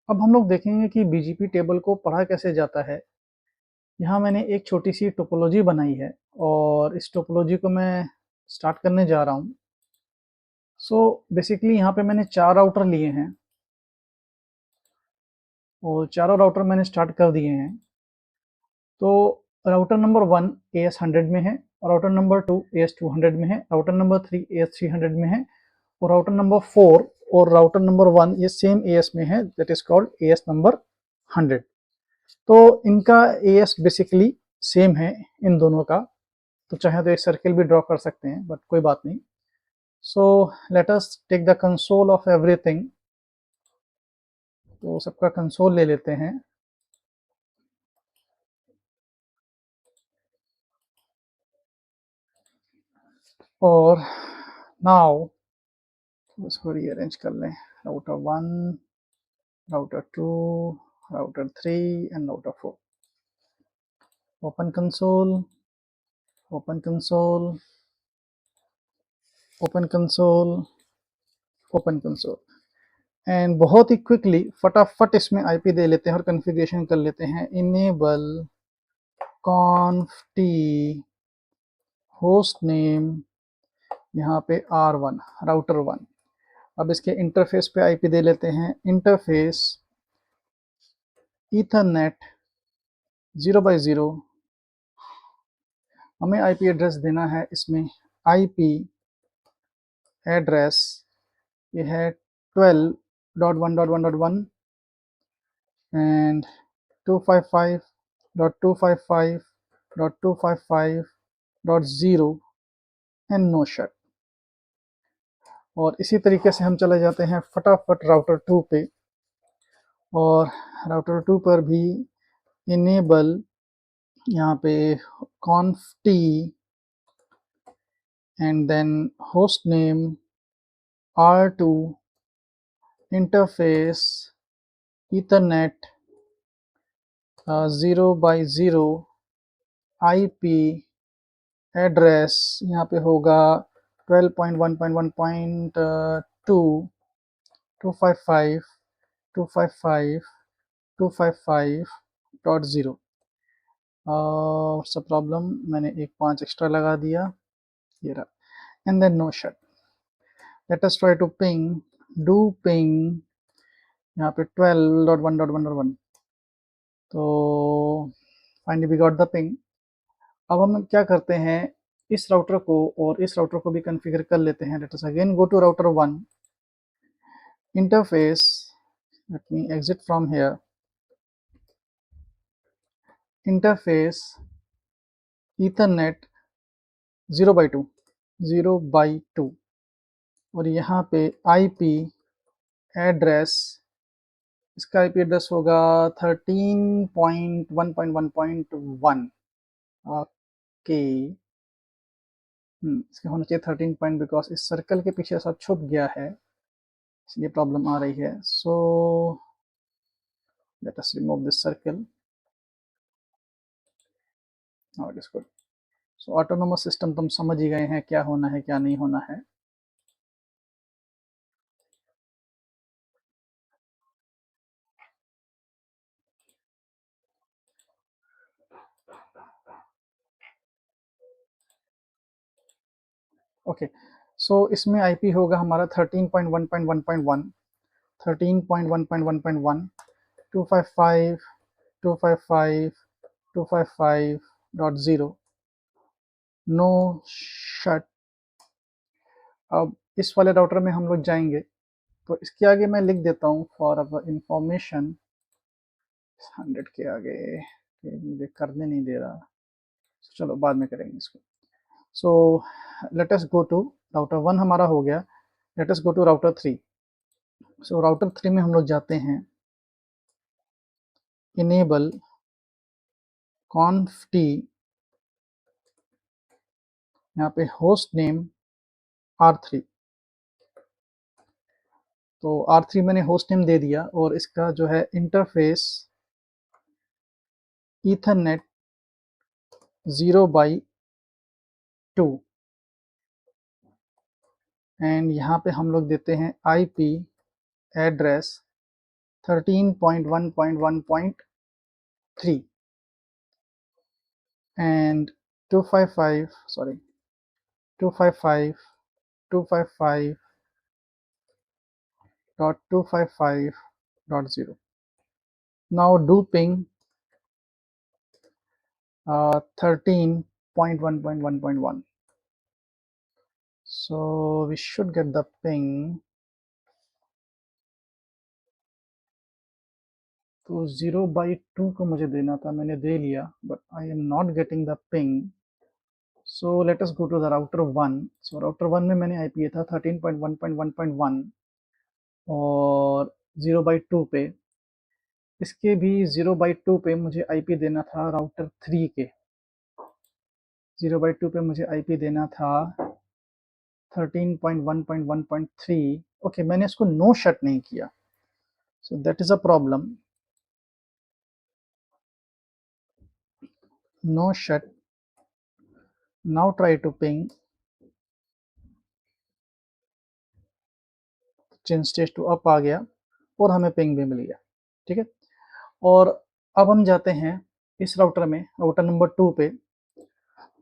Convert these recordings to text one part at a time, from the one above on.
अब हम लोग देखेंगे कि बीजीपी टेबल को पढ़ा कैसे जाता है। यहाँ मैंने एक छोटी सी टोपोलॉजी बनाई है और इस टोपोलॉजी को मैं स्टार्ट करने जा रहा हूँ। सो बेसिकली यहाँ पे मैंने 4 राउटर लिए हैं और चारों राउटर मैंने स्टार्ट कर दिए हैं। तो राउटर नंबर 1 AS100 में है, राउटर नंबर 2 AS200 में है, राउटर नंबर 3 AS300 में है और राउटर नंबर 4 और राउटर नंबर 1 ये सेम AS में है, that is called AS number 100। तो इनका AS बेसिकली सेम है इन दोनों का, तो चाहे तो एक सर्किल भी ड्रॉ कर सकते हैं बट कोई बात नहीं। So let us take the console of everything. तो सबका कंसोल ले लेते हैं और नाउ इसको रीअरेंज कर लें। Router 1, router 2, router 3 and router 4। Open console, open console, open console, open console and बहुत ही क्विकली फटाफट इसमें आईपी दे लेते हैं और कॉन्फ़िगरेशन कर लेते हैं। Enable conf t host name यहाँ पे R1 राउटर 1। अब इसके इंटरफेस पे आईपी दे लेते हैं। Interface Ethernet 0x0। हमें आईपी एड्रेस देना है इसमें। आईपी एड्रेस ये है 12.1.1.1 एंड 255.255.255.0 एंड नो शट। और इसी तरीके से हम चले जाते हैं फटाफट राउटर 2 पे और राउटर 2 पर भी इनेबल यहाँ पे conf t and then host name R2 interface Ethernet 0x0 IP address यहाँ पे होगा 12.1.1.2 255 255 255.0। सब प्रॉब्लम मैंने एक 5 एक्स्ट्रा लगा दिया, ये रहा and then no shut. Let us try to ping, do ping यहाँ पे 12.1.1.1। तो finally we got the ping. अब हम क्या करते हैं, इस राउटर को और इस राउटर को भी कॉन्फ़िगर कर लेते हैं। Let us again go to router 1 interface. Let me exit from here. Interface Ethernet 0x2 0x2 और यहाँ पे आईपी एड्रेस, इसका आईपी एड्रेस होगा 13.1.1.1। ओके, इसका होना चाहिए 13 पॉइंट, बिकॉज इस सर्कल के पीछे सब छुप गया है इसलिए प्रॉब्लम आ रही है। सो let us remove this circle. Now it is good. So autonomous system तुम समझ ही गए हैं क्या होना है क्या नहीं होना है। ओके, सो इसमें आईपी होगा हमारा 13.1.1.1 13.1.1.1 255 255 255.0 नो शट। अब इस वाले राउटर में हम लोग जाएंगे तो इसके आगे मैं लिख देता हूँ फॉर अवर इंफॉर्मेशन 100 के आगे, ये मुझे करने नहीं दे रहा। चलो बाद में करेंगे इसको। So let us go to router 1 हमारा हो गया। Let us go to router 3। So router 3 में हम लोग जाते हैं। इनेबल conf t यहाँ पे होस्ट नेम R3। तो R3 मैंने होस्ट नेम दे दिया और इसका जो है इंटरफेस ईथरनेट 0x2 एंड यहाँ पे हम लोग देते हैं IP address 13.1.1.3 and 255 sorry 255 255.255.0. Now do ping 13.1.1.1. So we should get the ping. तो 0/2 को मुझे देना था, मैंने दे लिया, but I am not getting the ping. So let us go to the router 1. So router 1 में मैंने IP था 13.1.1.1 और 0/2 पे, इसके भी 0/2 पे मुझे IP देना था राउटर 3 के, 0/2 पे मुझे IP देना था 13.1.1.3. ओके, मैंने इसको नो शट नहीं किया, so that is a problem. No shut. Now try to ping. Change stage to up आ गया और हमें पिंग भी मिल गया, ठीक है। और अब हम जाते हैं इस राउटर में, राउटर नंबर 2 पे,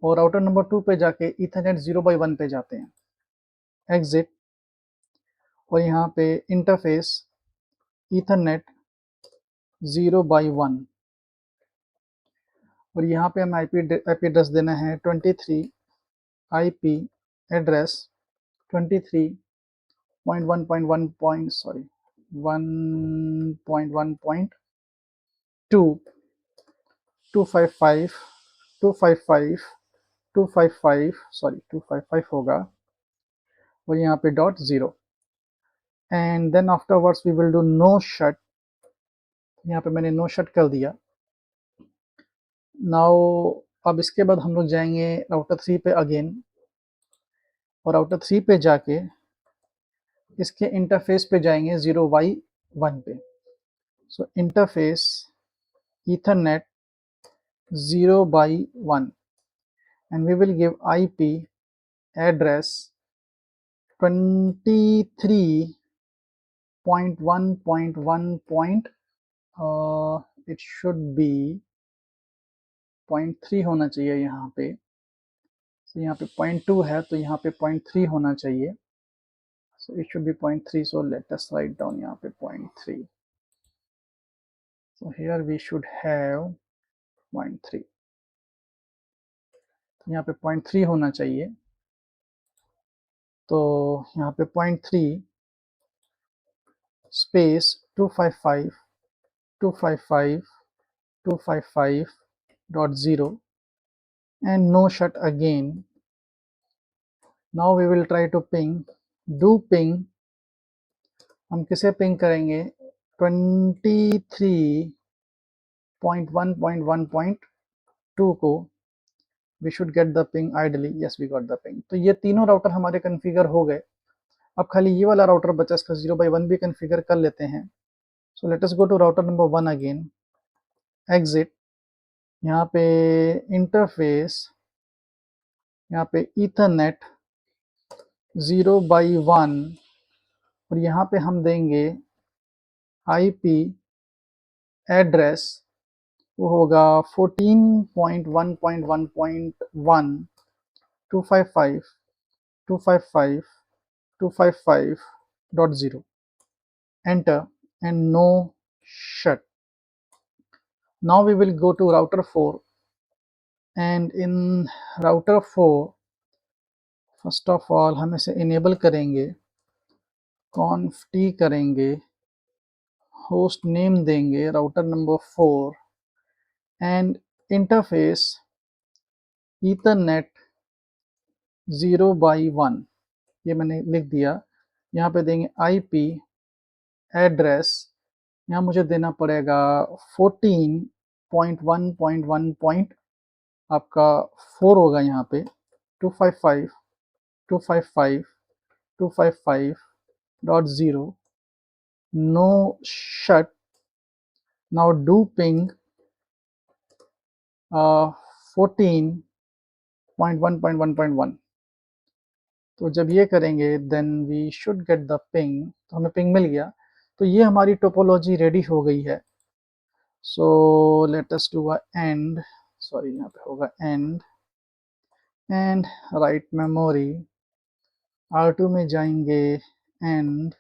और राउटर नंबर 2 पे जाके ईथरनेट 0/1 पे जाते हैं, एग्जिट, और यहाँ पे इंटरफेस ईथरनेट 0/1, और यहाँ पे हम आईपी एड्रेस देना है 23, आईपी एड्रेस 23.1.1. सॉरी 1.1.2 255 255 255 सॉरी 255 होगा, और यहाँ पे .0, and then afterwards we will do no shut. यहाँ पे मैंने नो शट कर दिया. नाउ अब इसके बाद हम लोग जाएंगे राउटर 3 पे अगेन, और राउटर 3 पे जाके इसके इंटरफेस पे जाएंगे 0/1 पे. सो interface Ethernet 0/1 and we will give IP address 23.1.1. it should be 0.3 होना चाहिए यहाँ पे, so यहाँ पे 0.2 है तो यहाँ पे 0.3 होना चाहिए, so it should be 0.3. so let us write down यहाँ पे 0.3. so here we should have 0.3, यहाँ पे 0.3 होना चाहिए, तो यहाँ पे 0.3 space 255 255 255.0 and no shut again. Now we will try to ping. Do ping. हम किसे पिंग करेंगे 23.1.1.2 को. we should get the ping ideally. yes we got the ping. तो ये तीनों राउटर हमारे कॉन्फ़िगर हो गए. अब खाली ये वाला राउटर बचा, इसका 0/1 भी कॉन्फ़िगर कर लेते हैं. so let us go to router number 1 again, exit, यहाँ पे इंटरफेस, यहाँ पे ईथरनेट 0/1, और यहाँ पे हम देंगे आईपी एड्रेस, वो होगा 14.1.1.1 255 255 255.0. enter and no shut. Now we will go to router 4, and in router 4 first of all हम इसे इनेबल करेंगे, conft करेंगे, होस्ट नेम देंगे router number 4, and interface Ethernet 0/1, ये मैंने लिख दिया. यहाँ पे देंगे आईपी एड्रेस, यहाँ मुझे देना पड़ेगा 14.1.1. आपका 4 होगा यहाँ पे 255 255 255.0. no shut. now do ping 14.1.1.1. तो जब ये करेंगे then we should get the ping. तो हमें पिंग मिल गया. तो ये हमारी टोपोलॉजी रेडी हो गई है। सो let us do a and, sorry यहाँ पे होगा एंड राइट मेमोरी। R2 में जाएंगे एंड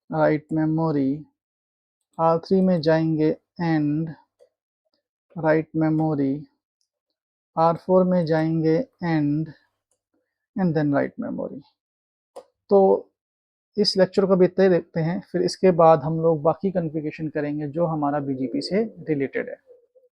राइट मेमोरी, R3 में जाएंगे एंड राइट मेमोरी, R4 में जाएंगे एंड देन राइट मेमोरी। तो इस लेक्चर को भी इतना ही देखते हैं, फिर इसके बाद हम लोग बाकी कॉन्फ़िगरेशन करेंगे जो हमारा BGP से रिलेटेड है।